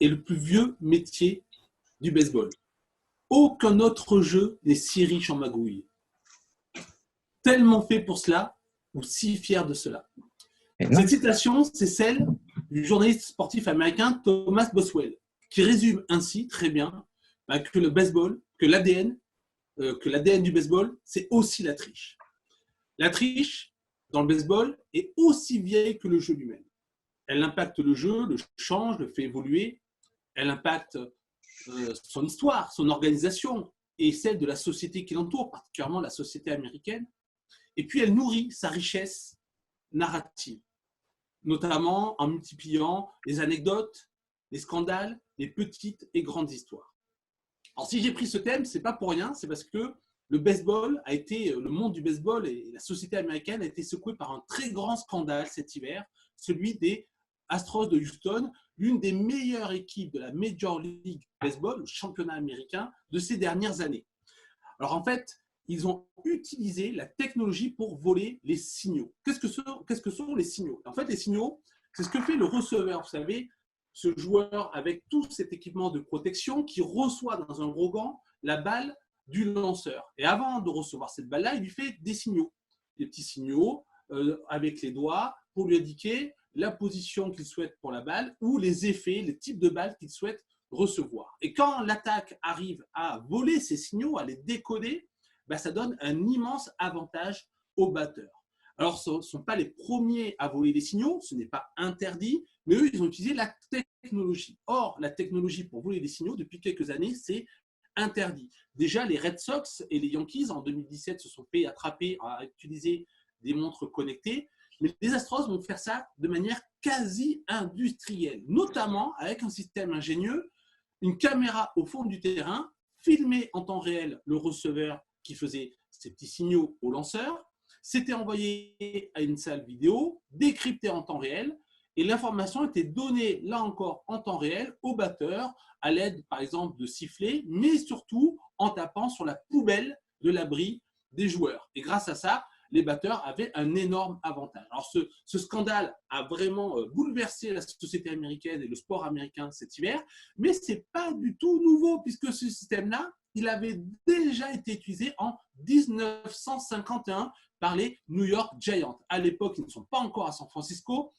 est le plus vieux métier du baseball. Aucun autre jeu n'est si riche en magouilles. Tellement fait pour cela, ou si fier de cela. Cette citation, c'est celle du journaliste sportif américain Thomas Boswell, qui résume ainsi très bien que le baseball, que l'ADN du baseball, c'est aussi la triche. La triche, dans le baseball, est aussi vieille que le jeu lui-même. Elle impacte le jeu, le change, le fait évoluer. Elle impacte son histoire, son organisation et celle de la société qui l'entoure, particulièrement la société américaine. Et puis, elle nourrit sa richesse narrative, notamment en multipliant les anecdotes, les scandales, les petites et grandes histoires. Alors, si j'ai pris ce thème, ce n'est pas pour rien, c'est parce que le monde du baseball et la société américaine a été secoué par un très grand scandale cet hiver, celui des Astros de Houston, l'une des meilleures équipes de la Major League Baseball, le championnat américain, de ces dernières années. Alors en fait, ils ont utilisé la technologie pour voler les signaux. Qu'est-ce que sont les signaux? En fait, les signaux, c'est ce que fait le receveur. Vous savez, ce joueur avec tout cet équipement de protection qui reçoit dans un gros gant la balle du lanceur. Et avant de recevoir cette balle-là, il lui fait des signaux, des petits signaux avec les doigts pour lui indiquer la position qu'il souhaite pour la balle ou les effets, les types de balles qu'il souhaite recevoir. Et quand l'attaque arrive à voler ces signaux, à les décoder, ça donne un immense avantage au batteur. Alors, ce ne sont pas les premiers à voler les signaux, ce n'est pas interdit, mais eux, ils ont utilisé la technologie. Or, la technologie pour voler les signaux, depuis quelques années, c'est interdit. Déjà, les Red Sox et les Yankees, en 2017, se sont fait attraper à utiliser des montres connectées. Mais les Astros vont faire ça de manière quasi industrielle, notamment avec un système ingénieux, une caméra au fond du terrain, filmer en temps réel le receveur qui faisait ces petits signaux au lanceur, c'était envoyé à une salle vidéo, décrypté en temps réel, et l'information était donnée, là encore, en temps réel au batteur, à l'aide, par exemple, de sifflets, mais surtout en tapant sur la poubelle de l'abri des joueurs. Et grâce à ça, les batteurs avaient un énorme avantage. Alors, ce scandale a vraiment bouleversé la société américaine et le sport américain cet hiver, mais ce n'est pas du tout nouveau, puisque ce système-là, il avait déjà été utilisé en 1951 par les New York Giants. À l'époque, ils ne sont pas encore à San Francisco,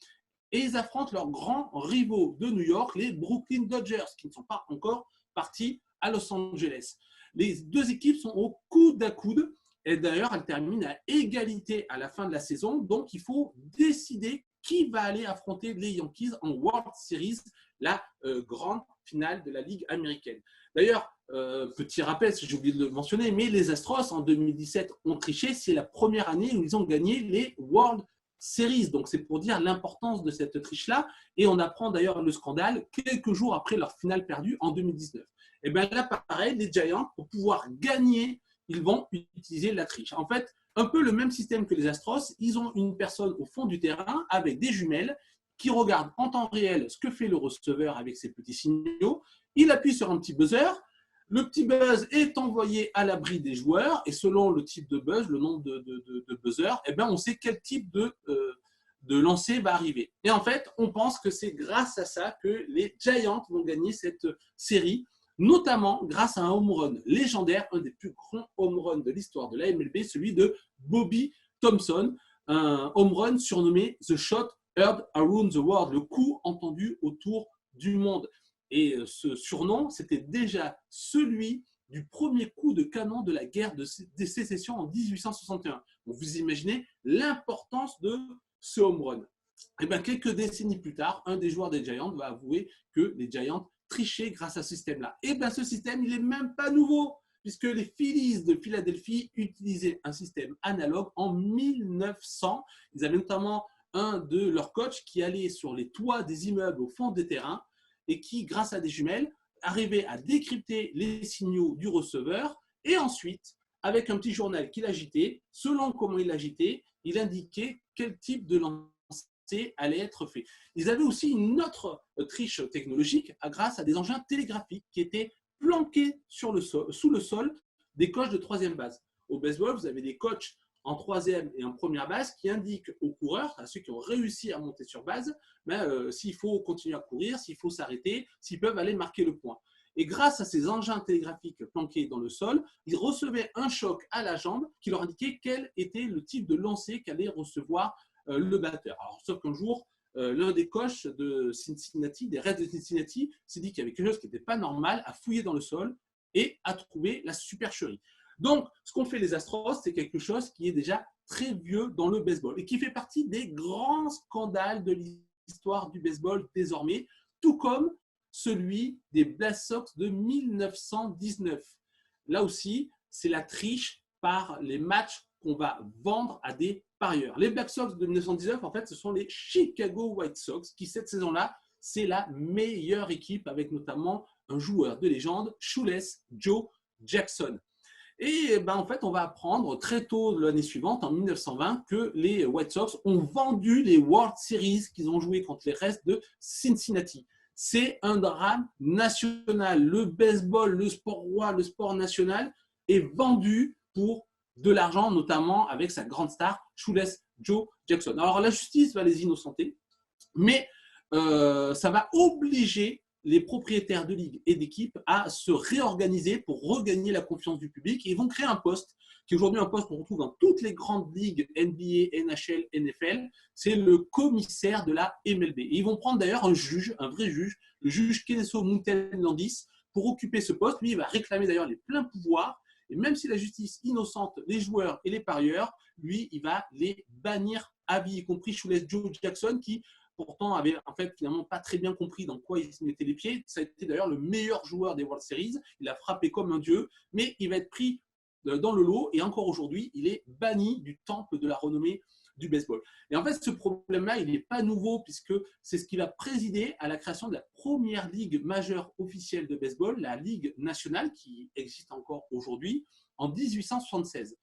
et ils affrontent leurs grands rivaux de New York, les Brooklyn Dodgers, qui ne sont pas encore partis à Los Angeles. Les deux équipes sont au coude à coude, et d'ailleurs, elles terminent à égalité à la fin de la saison, donc il faut décider qui va aller affronter les Yankees en World Series, la grande finale de la Ligue américaine. D'ailleurs, petit rappel, si j'ai oublié de le mentionner, mais les Astros en 2017 ont triché, c'est la première année où ils ont gagné les World Series. Donc, c'est pour dire l'importance de cette triche-là. Et on apprend d'ailleurs le scandale quelques jours après leur finale perdue en 2019. Et bien là, pareil, les Giants, pour pouvoir gagner, ils vont utiliser la triche. En fait, un peu le même système que les Astros, ils ont une personne au fond du terrain avec des jumelles qui regarde en temps réel ce que fait le receveur avec ses petits signaux. Il appuie sur un petit buzzer. Le petit buzz est envoyé à l'abri des joueurs et selon le type de buzz, le nombre de buzzers, on sait quel type de lancer va arriver. Et en fait, on pense que c'est grâce à ça que les Giants vont gagner cette série, notamment grâce à un home run légendaire, un des plus grands home runs de l'histoire de la MLB, celui de Bobby Thomson, un home run surnommé The Shot Heard Around the World, le coup entendu autour du monde. Et ce surnom, c'était déjà celui du premier coup de canon de la guerre des sécessions en 1861. Donc vous imaginez l'importance de ce home run. Et bien, quelques décennies plus tard, un des joueurs des Giants va avouer que les Giants trichaient grâce à ce système-là. Et bien, ce système, il n'est même pas nouveau, puisque les Phillies de Philadelphie utilisaient un système analogue en 1900. Ils avaient notamment un de leurs coachs qui allait sur les toits des immeubles au fond des terrains et qui, grâce à des jumelles, arrivait à décrypter les signaux du receveur et ensuite, avec un petit journal qu'il agitait, selon comment il l'agitait, il indiquait quel type de lancer allait être fait. Ils avaient aussi une autre triche technologique grâce à des engins télégraphiques qui étaient planqués sous le sol des coachs de troisième base. Au baseball, vous avez des coachs en troisième et en première base qui indique aux coureurs, à ceux qui ont réussi à monter sur base, s'il faut continuer à courir, s'il faut s'arrêter, s'ils peuvent aller marquer le point. Et grâce à ces engins télégraphiques planqués dans le sol, ils recevaient un choc à la jambe qui leur indiquait quel était le type de lancer qu'allait recevoir le batteur. Alors, sauf qu'un jour, l'un des coachs de Cincinnati, des Reds de Cincinnati, s'est dit qu'il y avait quelque chose qui n'était pas normal, a fouillé dans le sol et a trouvé la supercherie. Donc, ce qu'ont fait les Astros, c'est quelque chose qui est déjà très vieux dans le baseball et qui fait partie des grands scandales de l'histoire du baseball désormais, tout comme celui des Black Sox de 1919. Là aussi, c'est la triche par les matchs qu'on va vendre à des parieurs. Les Black Sox de 1919, en fait, ce sont les Chicago White Sox qui, cette saison-là, c'est la meilleure équipe avec notamment un joueur de légende, Shoeless Joe Jackson. Et en fait, on va apprendre très tôt l'année suivante, en 1920, que les White Sox ont vendu les World Series qu'ils ont joué contre les restes de Cincinnati. C'est un drame national. Le baseball, le sport roi, le sport national est vendu pour de l'argent, notamment avec sa grande star, Shoeless Joe Jackson. Alors, la justice va les innocenter, mais ça va obliger les propriétaires de ligues et d'équipes à se réorganiser pour regagner la confiance du public. Et ils vont créer un poste qui est aujourd'hui un poste qu'on retrouve dans toutes les grandes ligues NBA, NHL, NFL. C'est le commissaire de la MLB. Et ils vont prendre d'ailleurs un juge, un vrai juge, le juge Kennesaw Mountain-Landis, pour occuper ce poste. Lui, il va réclamer d'ailleurs les pleins pouvoirs. Et même si la justice innocente les joueurs et les parieurs, lui, il va les bannir à vie, y compris Shoeless Joe Jackson, qui pourtant avait en fait finalement pas très bien compris dans quoi il se mettait les pieds. Ça a été d'ailleurs le meilleur joueur des World Series. Il a frappé comme un dieu, mais il va être pris dans le lot et encore aujourd'hui, il est banni du temple de la renommée du baseball. Et en fait, ce problème-là, il n'est pas nouveau puisque c'est ce qui va présider à la création de la première ligue majeure officielle de baseball, la Ligue nationale, qui existe encore aujourd'hui, en 1876.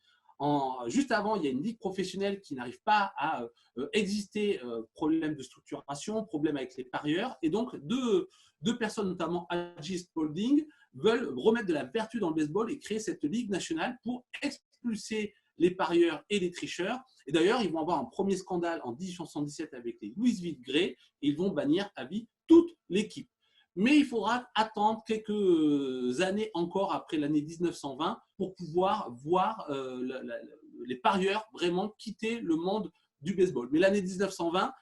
Juste avant, il y a une ligue professionnelle qui n'arrive pas à exister, problème de structuration, problème avec les parieurs. Et donc, deux personnes, notamment A.J. Spalding, veulent remettre de la vertu dans le baseball et créer cette ligue nationale pour expulser les parieurs et les tricheurs. Et d'ailleurs, ils vont avoir un premier scandale en 1877 avec les Louisville Grey et ils vont bannir à vie toute l'équipe. Mais il faudra attendre quelques années encore après l'année 1920 pour pouvoir voir les parieurs vraiment quitter le monde du baseball. Mais l'année 1920,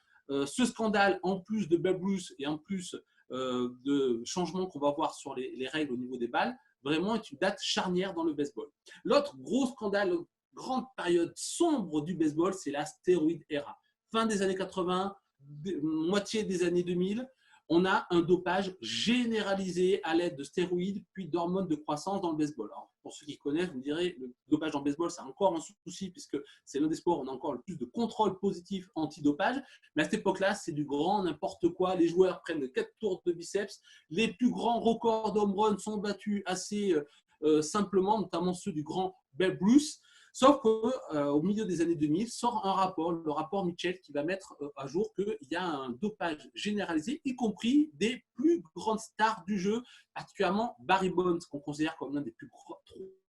ce scandale, en plus de Babe Ruth et en plus de changements qu'on va voir sur les règles au niveau des balles, vraiment est une date charnière dans le baseball. L'autre gros scandale, grande période sombre du baseball, c'est la stéroïde era. Fin des années 80, moitié des années 2000, on a un dopage généralisé à l'aide de stéroïdes puis d'hormones de croissance dans le baseball. Alors, pour ceux qui connaissent, vous me direz, le dopage dans le baseball, c'est encore un souci puisque c'est l'un des sports où on a encore le plus de contrôle positif anti-dopage. Mais à cette époque-là, c'est du grand n'importe quoi. Les joueurs prennent 4 tours de biceps. Les plus grands records d'home run sont battus assez simplement, notamment ceux du grand Babe Ruth. Sauf qu'au milieu des années 2000, sort un rapport, le rapport Mitchell, qui va mettre à jour qu'il y a un dopage généralisé, y compris des plus grandes stars du jeu, particulièrement Barry Bonds, qu'on considère comme l'un des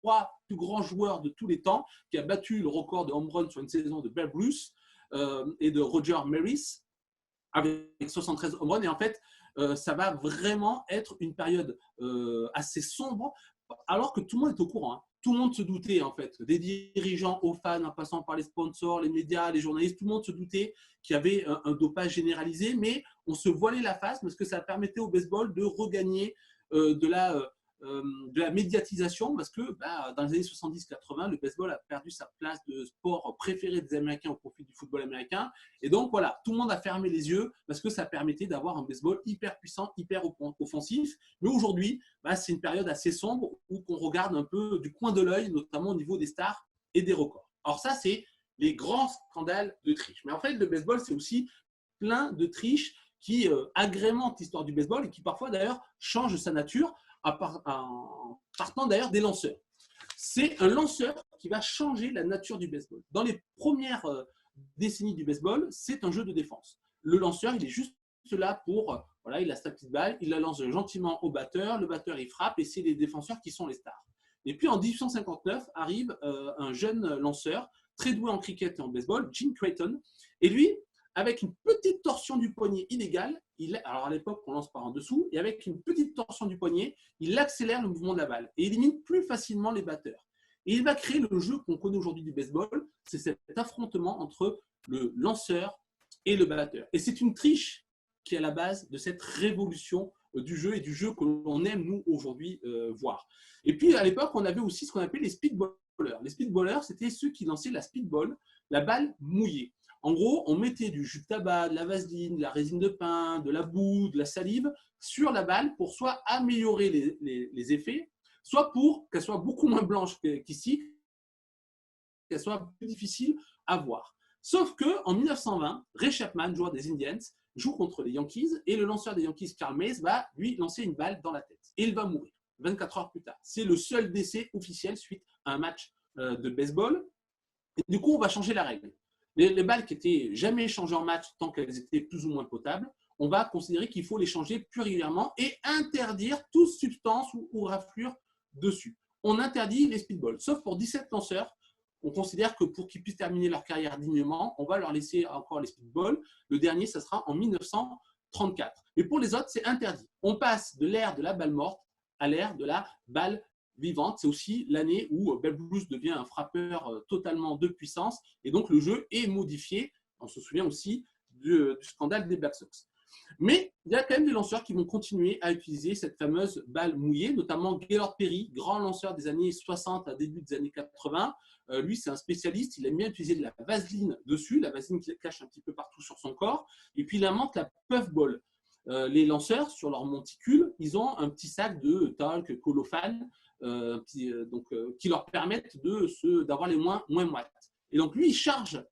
trois plus grands joueurs de tous les temps, qui a battu le record de home run sur une saison de Babe Ruth et de Roger Maris, avec 73 home runs. Et en fait, ça va vraiment être une période assez sombre, alors que tout le monde est au courant. Hein. Tout le monde se doutait, en fait, des dirigeants aux fans, en passant par les sponsors, les médias, les journalistes, tout le monde se doutait qu'il y avait un dopage généralisé, mais on se voilait la face parce que ça permettait au baseball de regagner de la médiatisation, parce que dans les années 70-80, le baseball a perdu sa place de sport préféré des Américains au profit du football américain. Et donc, voilà, tout le monde a fermé les yeux parce que ça permettait d'avoir un baseball hyper puissant, hyper offensif. Mais aujourd'hui, c'est une période assez sombre où on regarde un peu du coin de l'œil, notamment au niveau des stars et des records. Alors ça, c'est les grands scandales de triche. Mais en fait, le baseball, c'est aussi plein de triches qui agrémentent l'histoire du baseball et qui parfois, d'ailleurs, changent sa nature en partant d'ailleurs des lanceurs. C'est un lanceur qui va changer la nature du baseball. Dans les premières décennies du baseball, c'est un jeu de défense. Le lanceur, il est juste là pour, voilà, il a sa petite balle, il la lance gentiment au batteur, le batteur il frappe et c'est les défenseurs qui sont les stars. Et puis en 1859 arrive un jeune lanceur très doué en cricket et en baseball, Jim Creighton. Et lui, avec une petite torsion du poignet illégale, alors à l'époque, on lance par en dessous, et avec une petite torsion du poignet, il accélère le mouvement de la balle et élimine plus facilement les batteurs. Et il va créer le jeu qu'on connaît aujourd'hui du baseball, c'est cet affrontement entre le lanceur et le batteur. Et c'est une triche qui est à la base de cette révolution du jeu et du jeu que l'on aime, nous, aujourd'hui, voir. Et puis, à l'époque, on avait aussi ce qu'on appelait les speedballers. Les speedballers, c'était ceux qui lançaient la speedball, la balle mouillée. En gros, on mettait du jus de tabac, de la vaseline, de la résine de pin, de la boue, de la salive sur la balle pour soit améliorer les effets, soit pour qu'elle soit beaucoup moins blanche qu'ici, qu'elle soit plus difficile à voir. Sauf qu'en 1920, Ray Chapman, joueur des Indians, joue contre les Yankees et le lanceur des Yankees, Carl Mays, va lui lancer une balle dans la tête. Et il va mourir 24 heures plus tard. C'est le seul décès officiel suite à un match de baseball. Et du coup, on va changer la règle. Les balles qui n'étaient jamais changées en match tant qu'elles étaient plus ou moins potables, on va considérer qu'il faut les changer plus régulièrement et interdire toute substance ou raflure dessus. On interdit les speedballs, sauf pour 17 lanceurs. On considère que pour qu'ils puissent terminer leur carrière dignement, on va leur laisser encore les speedballs. Le dernier, ça sera en 1934. Mais pour les autres, c'est interdit. On passe de l'ère de la balle morte à l'ère de la balle vivante. C'est aussi l'année où Babe Ruth devient un frappeur totalement de puissance et donc le jeu est modifié. On se souvient aussi du scandale des Black Sox. Mais il y a quand même des lanceurs qui vont continuer à utiliser cette fameuse balle mouillée, notamment Gaylord Perry, grand lanceur des années 60 à début des années 80. Lui, c'est un spécialiste, il aime bien utiliser de la vaseline dessus, la vaseline qu'il cache un petit peu partout sur son corps, et puis il invente la puff ball. Les lanceurs, sur leur monticule, ils ont un petit sac de talc, colophane, qui leur permettent d'avoir les moins moites. Et donc lui, il charge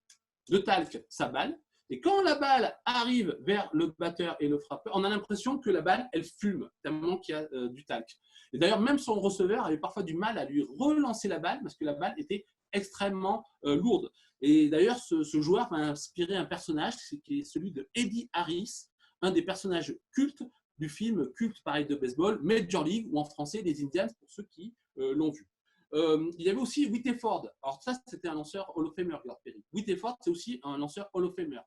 de talc sa balle, et quand la balle arrive vers le batteur et le frappeur, on a l'impression que la balle, elle fume, tellement qu'il y a du talc. Et d'ailleurs, même son receveur avait parfois du mal à lui relancer la balle, parce que la balle était extrêmement lourde. Et d'ailleurs, ce joueur va inspirer un personnage qui est celui de Eddie Harris, un des personnages cultes du film culte pareil de baseball, Major League, ou en français, les Indians, pour ceux qui l'ont vu. Il y avait aussi Whitey Ford. Alors ça, c'était un lanceur Hall of Famer, Gaylord Perry. Whitey Ford, c'est aussi un lanceur Hall of Famer,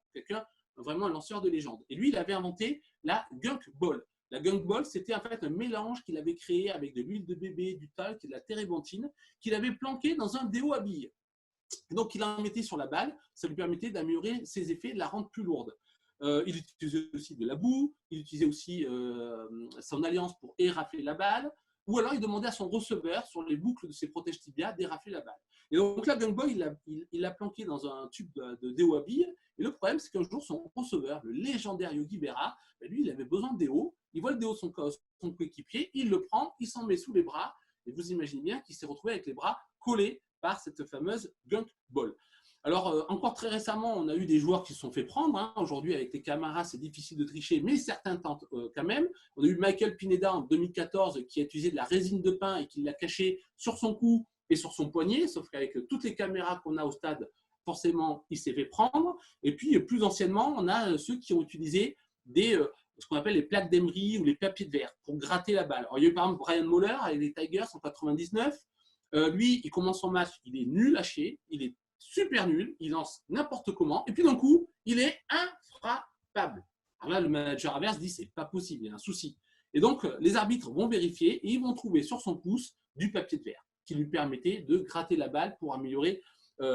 vraiment un lanceur de légende. Et lui, il avait inventé la Gunk Ball. La Gunk Ball, c'était en fait un mélange qu'il avait créé avec de l'huile de bébé, du talc et de la térébenthine, qu'il avait planqué dans un déo à billes. Et donc, il en mettait sur la balle, ça lui permettait d'améliorer ses effets, de la rendre plus lourde. Il utilisait aussi de la boue, il utilisait aussi son alliance pour érafler la balle, ou alors il demandait à son receveur, sur les boucles de ses protèges tibia, d'érafler la balle. Et donc là, Gunk Ball, il l'a planqué dans un tube de déo à billes, et le problème, c'est qu'un jour, son receveur, le légendaire Yogi Berra, lui, il avait besoin de déo, il voit le déo de son coéquipier, il le prend, il s'en met sous les bras, et vous imaginez bien qu'il s'est retrouvé avec les bras collés par cette fameuse Gunk Ball. Alors, encore très récemment, on a eu des joueurs qui se sont fait prendre. Aujourd'hui, avec les caméras, c'est difficile de tricher, mais certains tentent quand même. On a eu Michael Pineda en 2014 qui a utilisé de la résine de pin et qui l'a caché sur son cou et sur son poignet, sauf qu'avec toutes les caméras qu'on a au stade, forcément, il s'est fait prendre. Et puis, plus anciennement, on a ceux qui ont utilisé ce qu'on appelle les plaques d'Emery ou les papiers de verre pour gratter la balle. Alors, il y a eu par exemple Brian Moller avec les Tigers en 99. Lui, il commence son match, il est nul à chier, il est super nul, il lance n'importe comment, et puis d'un coup, il est infrappable. Alors là, le manager adverse dit c'est pas possible, il y a un souci. Et donc, les arbitres vont vérifier et ils vont trouver sur son pouce du papier de verre qui lui permettait de gratter la balle pour améliorer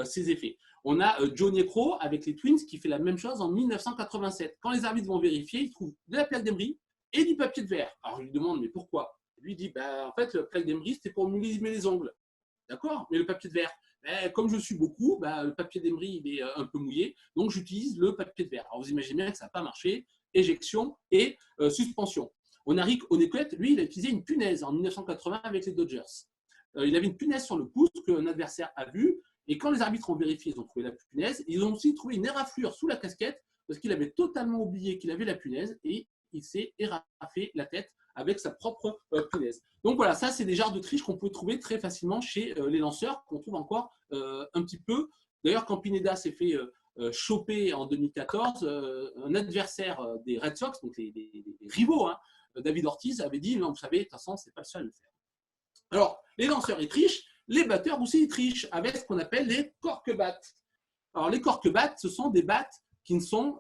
ses effets. On a Joe Niekro avec les Twins qui fait la même chose en 1987. Quand les arbitres vont vérifier, ils trouvent de la plaque d'Emery et du papier de verre. Alors, je lui demande mais pourquoi? Lui dit en fait, la plaque d'Emery, c'était pour me limer les ongles. D'accord? Mais le papier de verre, comme je suis beaucoup, le papier d'Emery il est un peu mouillé, donc j'utilise le papier de verre. Alors vous imaginez bien que ça n'a pas marché, éjection et suspension. On a Rick Honeycutt, lui, il a utilisé une punaise en 1980 avec les Dodgers. Il avait une punaise sur le pouce qu'un adversaire a vu, et quand les arbitres ont vérifié, ils ont trouvé la punaise. Ils ont aussi trouvé une éraflure sous la casquette, parce qu'il avait totalement oublié qu'il avait la punaise, et il s'est éraflé la tête avec sa propre punaise. Donc voilà, ça c'est des genres de triches qu'on peut trouver très facilement chez les lanceurs, qu'on trouve encore un petit peu. D'ailleurs, quand Pineda s'est fait choper en 2014, un adversaire des Red Sox, donc les rivaux, David Ortiz, avait dit non, vous savez, de toute façon, c'est pas le seul à le faire. Alors, les lanceurs, ils trichent. les batteurs aussi ils trichent avec ce qu'on appelle les cork-battes. Alors, les cork-battes, ce sont des battes qui ne sont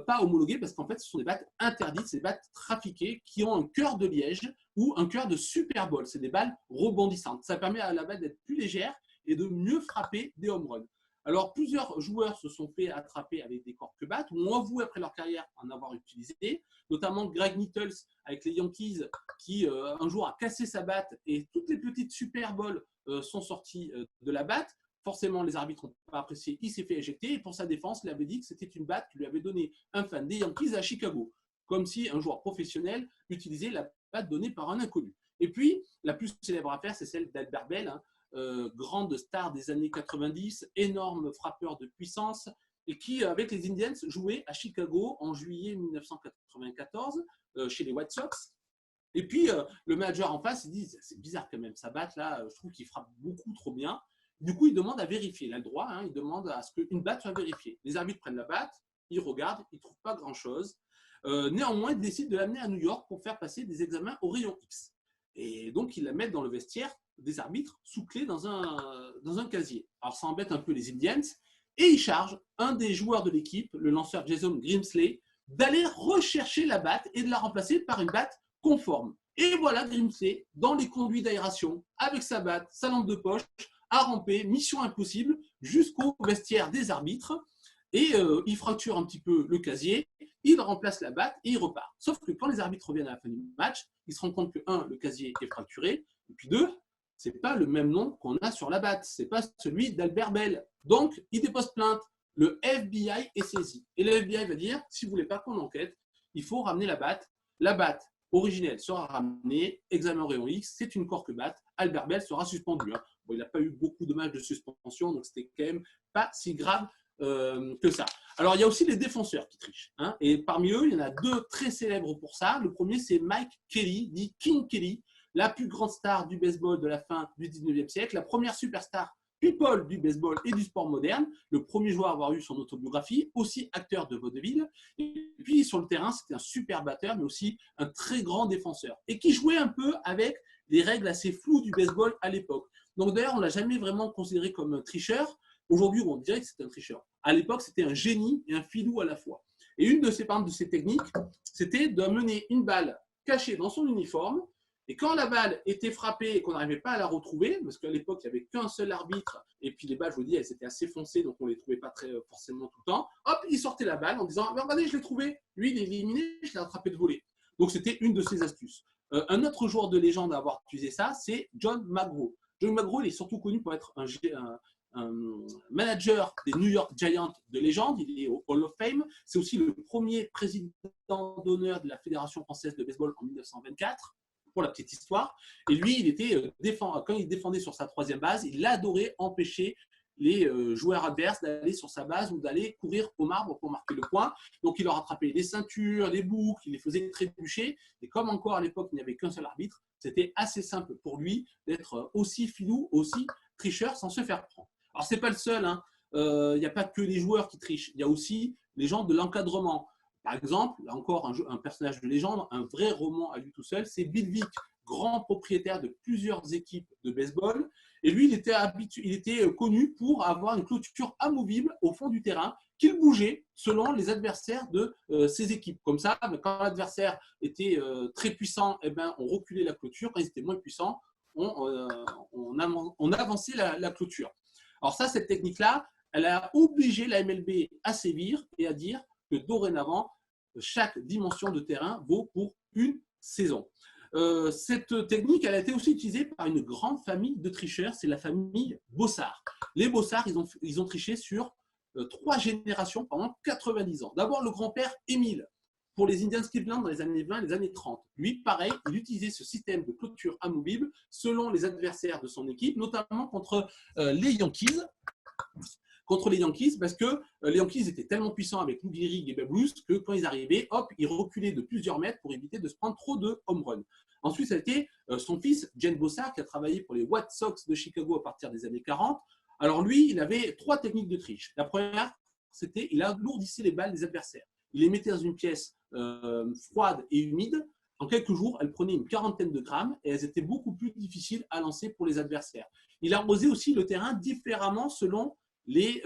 pas homologuées parce qu'en fait, ce sont des battes interdites, c'est des battes trafiquées qui ont un cœur de liège ou un cœur de Super Bowl. C'est des balles rebondissantes. Ça permet à la balle d'être plus légère et de mieux frapper des home runs. Alors, plusieurs joueurs se sont fait attraper avec des cork-battes ou ont avoué après leur carrière en avoir utilisé, notamment Greg Nichols avec les Yankees qui un jour a cassé sa batte et toutes les petites Super Bowl sont sorties de la batte. Forcément, les arbitres n'ont pas apprécié, il s'est fait éjecter et pour sa défense, il avait dit que c'était une batte que lui avait donnée un fan des Yankees à Chicago, comme si un joueur professionnel utilisait la batte donnée par un inconnu. Et puis, la plus célèbre affaire, c'est celle d'Albert Bell, grande star des années 90, énorme frappeur de puissance, et qui, avec les Indians, jouait à Chicago en juillet 1994 chez les White Sox. Et puis, le manager en face, il dit, c'est bizarre quand même, sa batte là, je trouve qu'il frappe beaucoup trop bien. Du coup, il demande à vérifier. Il a le droit, il demande à ce qu'une batte soit vérifiée. Les arbitres prennent la batte, ils regardent, ils ne trouvent pas grand-chose. Néanmoins, ils décident de l'amener à New York pour faire passer des examens au rayon X. Et donc, ils la mettent dans le vestiaire des arbitres sous clé dans un casier. Alors, ça embête un peu les Indians. Et ils chargent un des joueurs de l'équipe, le lanceur Jason Grimsley, d'aller rechercher la batte et de la remplacer par une batte conforme. Et voilà Grimsley dans les conduits d'aération, avec sa batte, sa lampe de poche, à ramper, mission impossible, jusqu'au vestiaire des arbitres. Et il fracture un petit peu le casier, il remplace la batte et il repart. Sauf que quand les arbitres reviennent à la fin du match, ils se rendent compte que, un, le casier est fracturé, et puis deux, ce n'est pas le même nom qu'on a sur la batte, ce n'est pas celui d'Albert Bell. Donc, il dépose plainte. Le FBI est saisi. Et le FBI va dire, si vous ne voulez pas qu'on enquête, il faut ramener la batte. La batte originelle sera ramenée, examen rayon X, c'est une cork-batte. Albert Bell sera suspendu. Bon, il n'a pas eu beaucoup de matchs de suspension, donc c'était quand même pas si grave que ça. Alors, il y a aussi les défenseurs qui trichent. Et parmi eux, il y en a deux très célèbres pour ça. Le premier, c'est Mike Kelly, dit King Kelly, la plus grande star du baseball de la fin du 19e siècle, la première superstar people du baseball et du sport moderne, le premier joueur à avoir eu son autobiographie, aussi acteur de vaudeville. Et puis, sur le terrain, c'était un super batteur, mais aussi un très grand défenseur. Et qui jouait un peu avec les règles assez floues du baseball à l'époque. Donc d'ailleurs, on ne l'a jamais vraiment considéré comme un tricheur. Aujourd'hui, on dirait que c'était un tricheur. À l'époque, c'était un génie et un filou à la fois. Et une de ses techniques, c'était de mener une balle cachée dans son uniforme. Et quand la balle était frappée et qu'on n'arrivait pas à la retrouver, parce qu'à l'époque, il n'y avait qu'un seul arbitre, et puis les balles, je vous dis, elles étaient assez foncées, donc on ne les trouvait pas très forcément tout le temps, hop, il sortait la balle en disant « Regardez, je l'ai trouvé, lui, il est éliminé, je l'ai rattrapé de volée ». Donc, c'était une de ses astuces. Un autre joueur de légende à avoir utilisé ça, c'est John McGraw. John McGraw, il est surtout connu pour être un manager des New York Giants de légende, il est au Hall of Fame. C'est aussi le premier président d'honneur de la Fédération française de baseball en 1924, pour la petite histoire. Et lui, quand il défendait sur sa troisième base, il adorait empêcher les joueurs adverses d'aller sur sa base ou d'aller courir au marbre pour marquer le point. Donc, il leur attrapait les ceintures, les boucles, il les faisait trébucher. Et comme encore à l'époque, il n'y avait qu'un seul arbitre, c'était assez simple pour lui d'être aussi filou, aussi tricheur sans se faire prendre. Alors, ce n'est pas le seul. Il n'y a pas que les joueurs qui trichent. Il y a aussi les gens de l'encadrement. Par exemple, là encore un personnage de légende, un vrai roman à lui tout seul, c'est Bill Vick, grand propriétaire de plusieurs équipes de baseball. Et lui, il était connu pour avoir une clôture amovible au fond du terrain qu'il bougeait selon les adversaires de ses équipes. Comme ça, quand l'adversaire était très puissant, on reculait la clôture. Quand il était moins puissant, on avançait la clôture. Alors ça, cette technique-là, elle a obligé la MLB à sévir et à dire que dorénavant, chaque dimension de terrain vaut pour une saison. Cette technique, elle a été aussi utilisée par une grande famille de tricheurs, c'est la famille Bossard. Les Bossard, ils ont triché sur 3 générations pendant 90 ans. D'abord, le grand-père Émile, pour les Indians Cleveland dans les années 20 et les années 30. Lui, pareil, il utilisait ce système de clôture amovible selon les adversaires de son équipe, notamment contre les Yankees. Parce que les Yankees étaient tellement puissants avec Lou Gehrig et Babe Ruth que quand ils arrivaient, hop, ils reculaient de plusieurs mètres pour éviter de se prendre trop de home run. Ensuite, ça a été son fils, Jen Bossard, qui a travaillé pour les White Sox de Chicago à partir des années 40. Alors lui, il avait 3 techniques de triche. La première, c'était il alourdissait les balles des adversaires. Il les mettait dans une pièce froide et humide. En quelques jours, elles prenaient une quarantaine de grammes et elles étaient beaucoup plus difficiles à lancer pour les adversaires. il arrosait aussi le terrain différemment selon les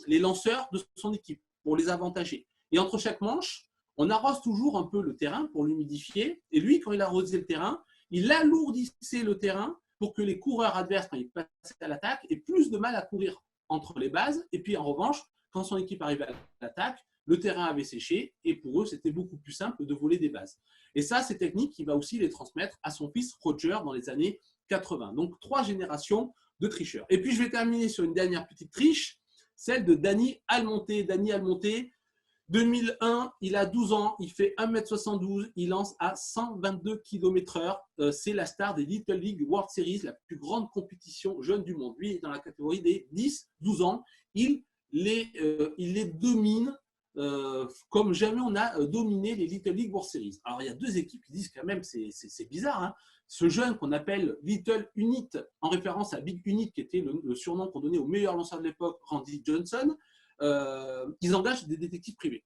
lanceurs de son équipe pour les avantager. Et entre chaque manche, on arrose toujours un peu le terrain pour l'humidifier. Et lui, quand il arrosait le terrain, il alourdissait le terrain pour que les coureurs adverses, quand ils passaient à l'attaque, aient plus de mal à courir entre les bases. Et puis, en revanche, quand son équipe arrivait à l'attaque, le terrain avait séché et pour eux, c'était beaucoup plus simple de voler des bases. Et ça, ces techniques, il va aussi les transmettre à son fils Roger dans les années 80. Donc, 3 générations de tricheurs. Et puis, je vais terminer sur une dernière petite triche, celle de Dani Almonte. Dani Almonte, 2001, il a 12 ans, il fait 1m72, il lance à 122 km/h. C'est la star des Little League World Series, la plus grande compétition jeune du monde. Lui est dans la catégorie des 10-12 ans. Il les domine comme jamais on a dominé les Little League World Series. Alors, il y a 2 équipes qui disent quand même, c'est bizarre, hein. Ce jeune qu'on appelle Little Unit, en référence à Big Unit, qui était le surnom qu'on donnait au meilleur lanceur de l'époque, Randy Johnson, ils engagent des détectives privés.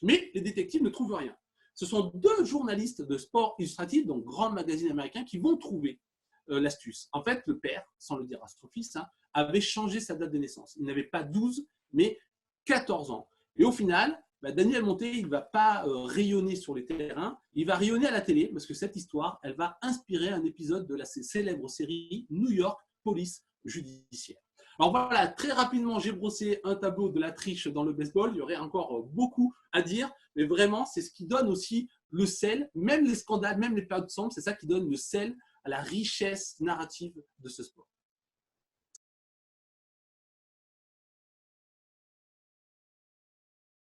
Mais les détectives ne trouvent rien. Ce sont 2 journalistes de Sport Illustrated, donc grand magazine américain, qui vont trouver l'astuce. En fait, le père, sans le dire à son fils, hein, avait changé sa date de naissance. Il n'avait pas 12, mais 14 ans. Et au final, Dani Almonte, il ne va pas rayonner sur les terrains, il va rayonner à la télé, parce que cette histoire, elle va inspirer un épisode de la célèbre série New York Police Judiciaire. Alors voilà, très rapidement, j'ai brossé un tableau de la triche dans le baseball. Il y aurait encore beaucoup à dire, mais vraiment, c'est ce qui donne aussi le sel, même les scandales, même les périodes sombres, c'est ça qui donne le sel à la richesse narrative de ce sport.